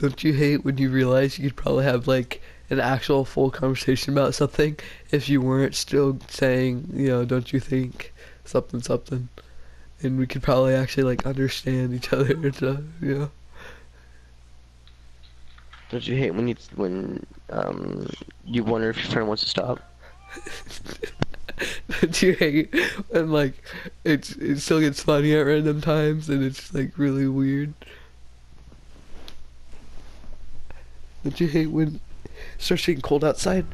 Don't you hate when you realize you could probably have like an actual full conversation about something if you weren't still saying, don't you think something something, and we could probably actually like understand each other and stuff. Don't you hate when you wonder if your friend wants to stop? Don't you hate when like it still gets funny at random times and it's like really weird? Don't you hate when it starts getting cold outside,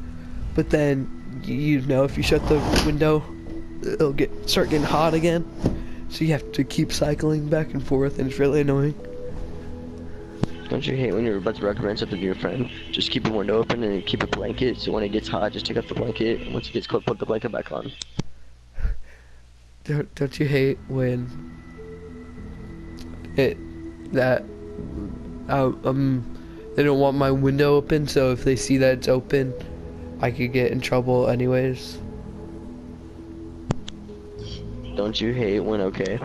but then if you shut the window, it'll start getting hot again. So you have to keep cycling back and forth, and it's really annoying. Don't you hate when you're about to recommend something to your friend? Just keep the window open and keep a blanket, so when it gets hot, just take off the blanket, and once it gets cold, put the blanket back on. Don't you hate when it that they don't want my window open, so if they see that it's open, I could get in trouble anyways. Don't you hate when okay?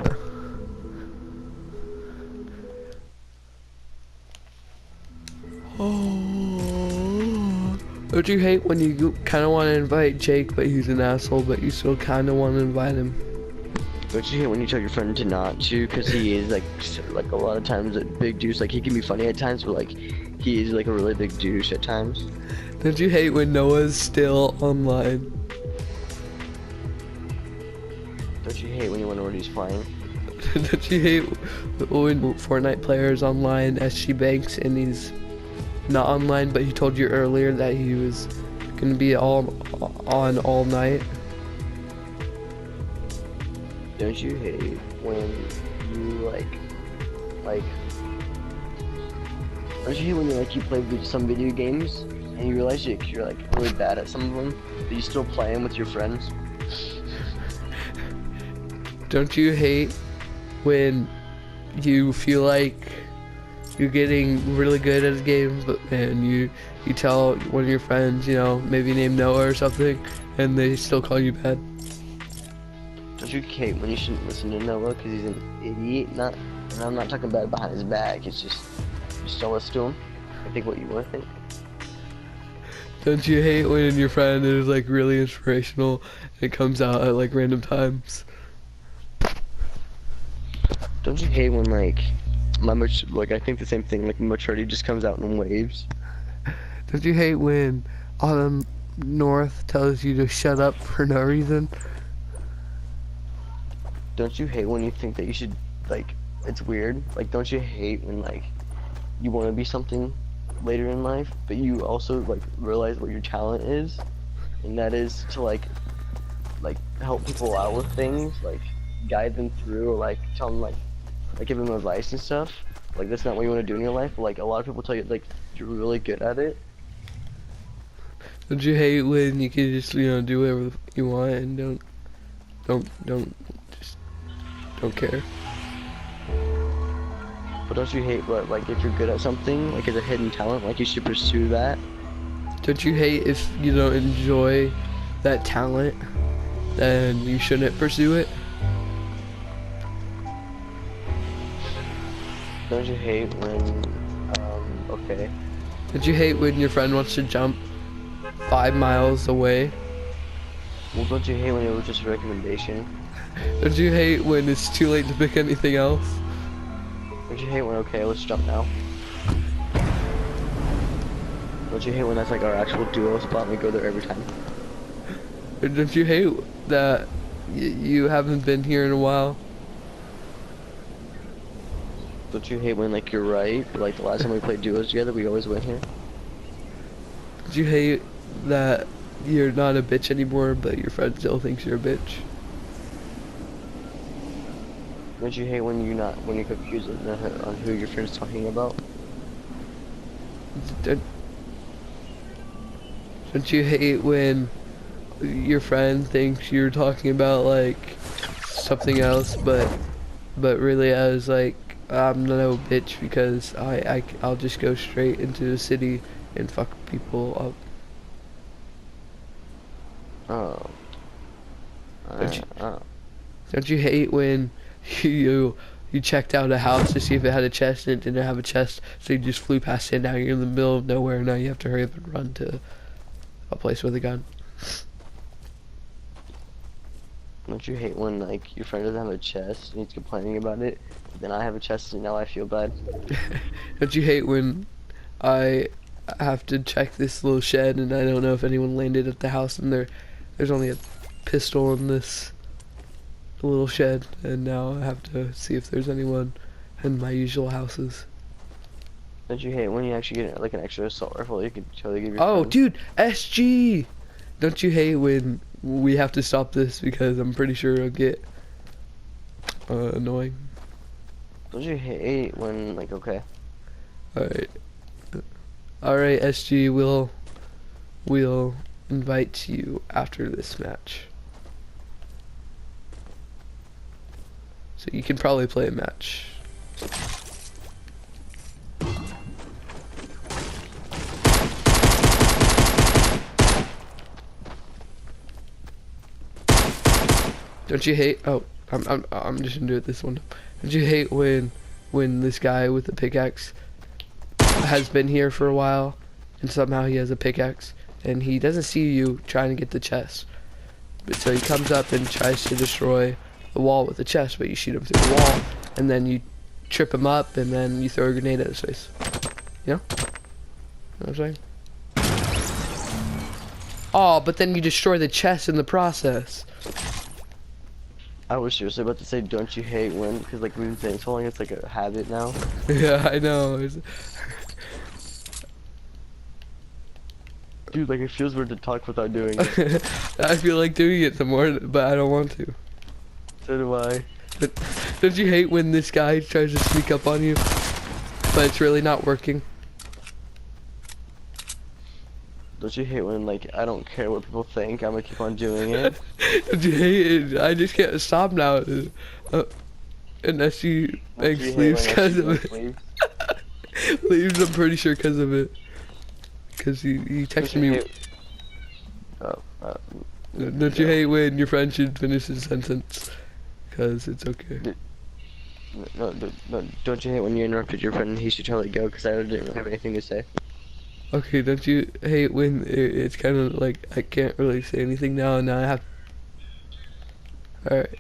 Oh. Don't you hate when you kind of want to invite Jake, but he's an asshole, but you still kind of want to invite him? Don't you hate when you tell your friend to not to, because he is like a lot of times a big douche. Like he can be funny at times, but like he is like a really big douche at times. Don't you hate when Noah's still online? Don't you hate when you wonder when he's flying? Don't you hate when Fortnite player is online, SG Banks, and he's not online, but he told you earlier that he was gonna be on all night? Don't you hate when you don't you hate when you play some video games and you realize you're like really bad at some of them, but you still play them with your friends? Don't you hate when you feel like you're getting really good at a game, and you tell one of your friends, maybe named Noah or something, and they still call you bad? Don't you hate when you shouldn't listen to Noah because he's an idiot? And I'm not talking about behind his back. It's just don't listen to him. I think what you want to think. Don't you hate when your friend is like really inspirational and it comes out at like random times? Don't you hate when I think the same thing, like maturity just comes out in waves? Don't you hate when Autumn North tells you to shut up for no reason? Don't you hate when you think that you should, it's weird? Like, don't you hate when you want to be something later in life, but you also realize what your talent is, and that is to help people out with things, guide them through, or tell them give them advice and stuff. That's not what you want to do in your life, but a lot of people tell you you're really good at it. Don't you hate when you can just do whatever you want and don't care? But don't you hate if you're good at something, as a hidden talent, you should pursue that? Don't you hate if you don't enjoy that talent, then you shouldn't pursue it? Don't you hate when, okay. Don't you hate when your friend wants to jump 5 miles away? Well, don't you hate when it was just a recommendation? Don't you hate when it's too late to pick anything else? Don't you hate when, okay, let's jump now? Don't you hate when that's our actual duo spot and we go there every time? Don't you hate that you haven't been here in a while? Don't you hate when you're right, but the last time we played duos together we always went here? Don't you hate that you're not a bitch anymore, but your friend still thinks you're a bitch? Don't you hate when you're confused on who your friend's talking about? Don't you hate when your friend thinks you're talking about something else, but really as I'm no bitch because I'll just go straight into the city and fuck people up? Oh. Don't you hate when you you checked out a house to see if it had a chest and it didn't have a chest, so you just flew past it. Now you're in the middle of nowhere. Now you have to hurry up and run to a place with a gun. Don't you hate when like your friend doesn't have a chest and he's complaining about it? Then I have a chest and now I feel bad. Don't you hate when I have to check this little shed and I don't know if anyone landed at the house and there's only a pistol in this little shed, and now I have to see if there's anyone in my usual houses. Don't you hate when you actually get like an extra assault rifle you can totally give your Oh, friend? dude, SG! Don't you hate when we have to stop this because I'm pretty sure it'll get annoying. Don't you hate when like okay? Alright. Alright, SG, we'll invite you after this match. So you can probably play a match. Don't you hate? Oh, I'm just gonna do it this one. Don't you hate when this guy with the pickaxe has been here for a while, and somehow he has a pickaxe, and he doesn't see you trying to get the chest, but so he comes up and tries to destroy the wall with the chest, but you shoot him through the wall, and then you trip him up, and then you throw a grenade at his face. You know? Know what I'm saying? Oh, but then you destroy the chest in the process. I was seriously about to say, don't you hate when? Because like we've been saying so long, it's like a habit now. Yeah, I know. Dude, like it feels weird to talk without doing it. I feel like doing it some more, but I don't want to. So do I. But don't you hate when this guy tries to sneak up on you, but it's really not working? Don't you hate when like I don't care what people think, I'm gonna keep on doing it? Don't you hate it? I just can't stop now. Unless she Don't makes you hate leaves when because she of makes it. leaves? Leaves, I'm pretty sure because of it. Because he Don't texted you me. hate- Oh, Don't you hate when your friend should finish his sentence? Because it's okay. no, don't you hate when you interrupted your friend and he should totally go because I didn't really have anything to say? Okay, don't you hate when it's kind of like I can't really say anything now and now I have. Alright.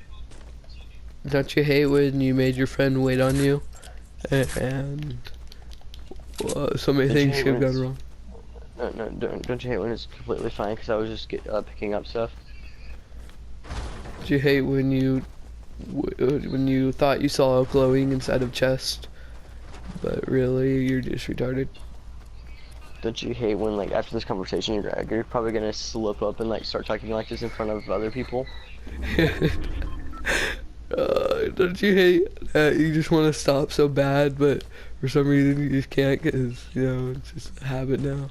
Don't you hate when you made your friend wait on you and so many Don't you things hate could have when gone wrong? No, don't you hate when it's completely fine because I was just picking up stuff? Don't you hate when you thought you saw a glowing inside of chest, but really you're just retarded? Don't you hate when like after this conversation you're probably gonna slip up and like start talking like this in front of other people? Don't you hate that you just want to stop so bad, but for some reason you just can't because, you know, it's just a habit now.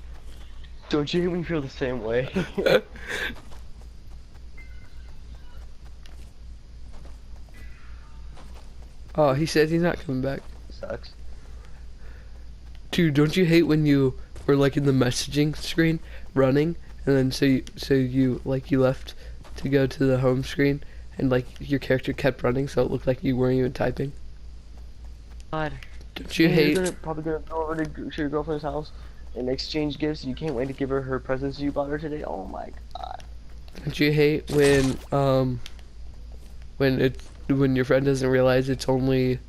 Don't you hate when you feel the same way? Oh, he said he's not coming back. Sucks. Dude, don't you hate when you were like in the messaging screen running, and then so you like you left to go to the home screen, and like your character kept running, so it looked like you weren't even typing? God. Don't you And hate? you're probably gonna go over to your girlfriend's house and exchange gifts. You can't wait to give her presents you bought her today. Oh my god. Don't you hate when your friend doesn't realize it's only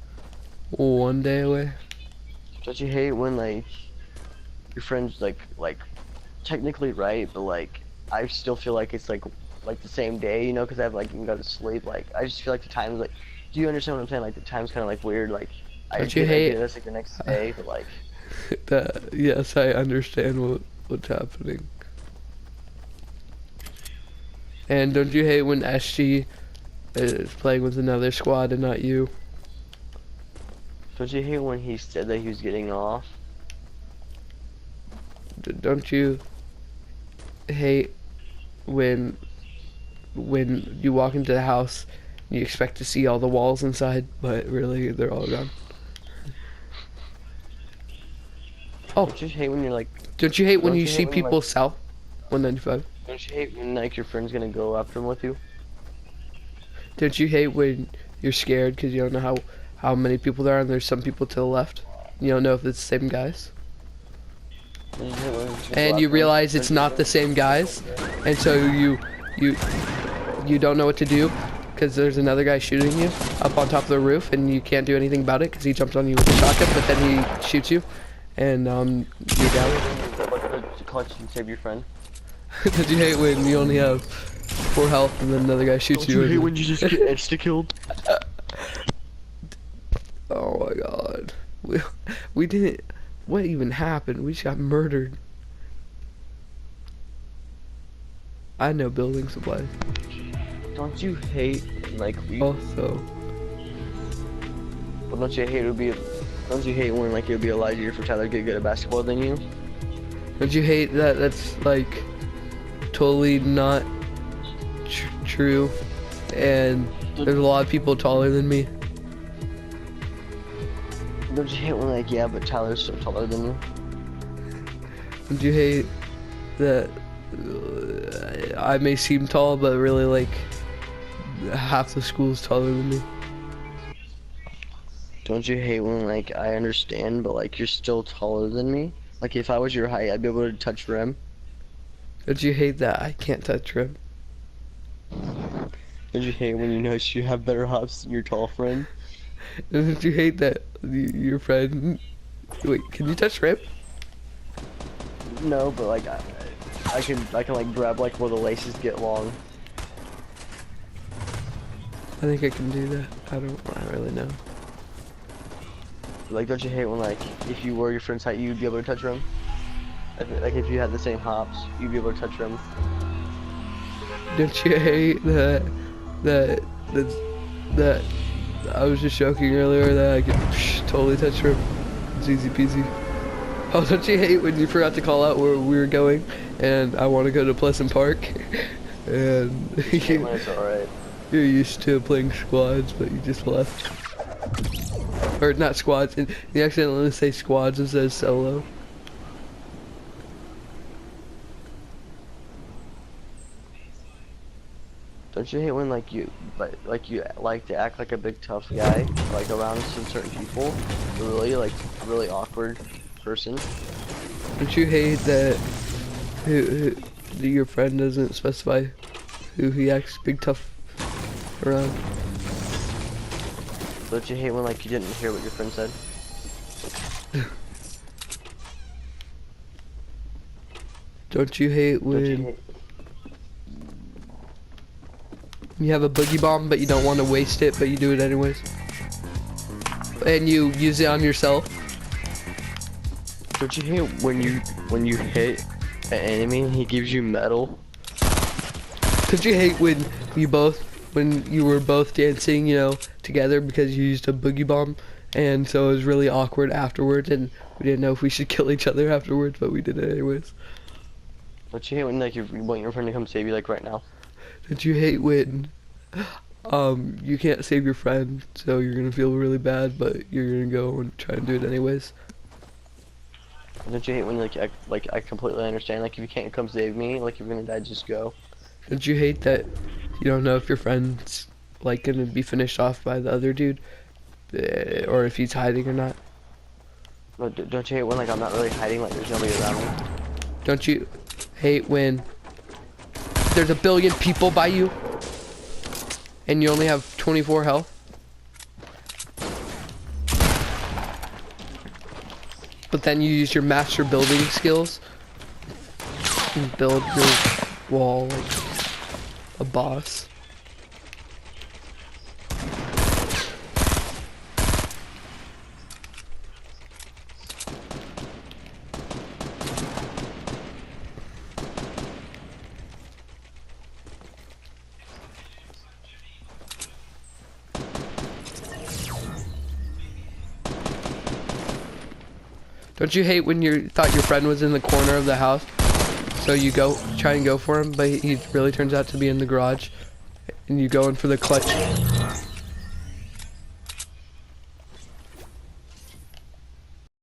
one day away? Don't you hate when like your friend's like technically right, but like I still feel like it's like the same day, you know, because I've like even go to sleep. Like I just feel like the time's like. Do you understand what I'm saying? Like the time's kind of like weird. Like Don't you hate? it's like the next day, but like. Yes, I understand what's happening. And don't you hate when SG is playing with another squad and not you? Don't you hate when he said that he was getting off? Don't you hate when you walk into the house and you expect to see all the walls inside, but really they're all gone? Oh, Don't you hate when you're like? don't you hate when Don't you you see hate when, people like- south 195? Don't you hate when like your friend's gonna go after him with you? Don't you hate when you're scared because you don't know how many people there are, and there's some people to the left. You don't know if it's the same guys. And you realize it's not the same guys, and so you don't know what to do because there's another guy shooting you up on top of the roof, and you can't do anything about it because he jumped on you with a shotgun, but then he shoots you, and you're down. Clutch and save your friend. Did you hate when you only have 4 health and then another guy shoots you? Don't you hate when you just get insta-killed? Oh my god. We didn't... What even happened? We just got murdered. I know building supplies. Don't you hate, like, Also... Well, don't you hate don't you hate when, like, it would be a lot easier for Tyler to get good at basketball than you? Don't you hate that that's, like, totally not true, and there's a lot of people taller than me? Don't you hate when, like, yeah, but Tyler's so taller than you? Don't you hate that I may seem tall, but really, like, half the school's taller than me? Don't you hate when, like, I understand, but, like, you're still taller than me? Like, if I was your height, I'd be able to touch rim. Don't you hate that I can't touch rim? Don't you hate when you know you have better hops than your tall friend? Don't you hate that your friend... Wait, can you touch rim? No, but, like, I can, like, grab, like, where the laces get long. I think I can do that. I don't really know. Like, don't you hate when, like, if you were your friend's height, you'd be able to touch rim? Like, if you had the same hops, you'd be able to touch rim. Don't you hate that I was just joking earlier that I could totally touch rim? It's easy peasy. Oh, don't you hate when you forgot to call out where we were going, and I want to go to Pleasant Park, and It's alright. you're used to playing squads, but you just left. Or not squads, and you accidentally say squads instead of solo. Don't you hate when, like, you like to act like a big tough guy, like, around some certain people? You're really awkward person. Don't you hate that your friend doesn't specify who he acts big tough around? Don't you hate when, like, you didn't hear what your friend said? Don't you hate when you have a boogie bomb but you don't want to waste it but you do it anyways? And you use it on yourself? Don't you hate when you hit an enemy and he gives you metal? Don't you hate when you were both dancing, you know, together because you used a boogie bomb, and so it was really awkward afterwards, and we didn't know if we should kill each other afterwards, but we did it anyways? Don't you hate when, like, you want your friend to come save you, like, right now? Don't you hate when you can't save your friend, so you're gonna feel really bad, but you're gonna go and try and do it anyways? Don't you hate when, like, I completely understand, like, if you can't come save me, like, if you're gonna die, just go. Don't you hate that you don't know if your friend's, like, gonna be finished off by the other dude, or if he's hiding or not? No, don't you hate when, like, I'm not really hiding, like, there's nobody around me? Don't you hate when there's a billion people by you and you only have 24 health? But then you use your master building skills and build your wall like a boss. Don't you hate when you thought your friend was in the corner of the house, so you try and go for him, but he really turns out to be in the garage, and you go in for the clutch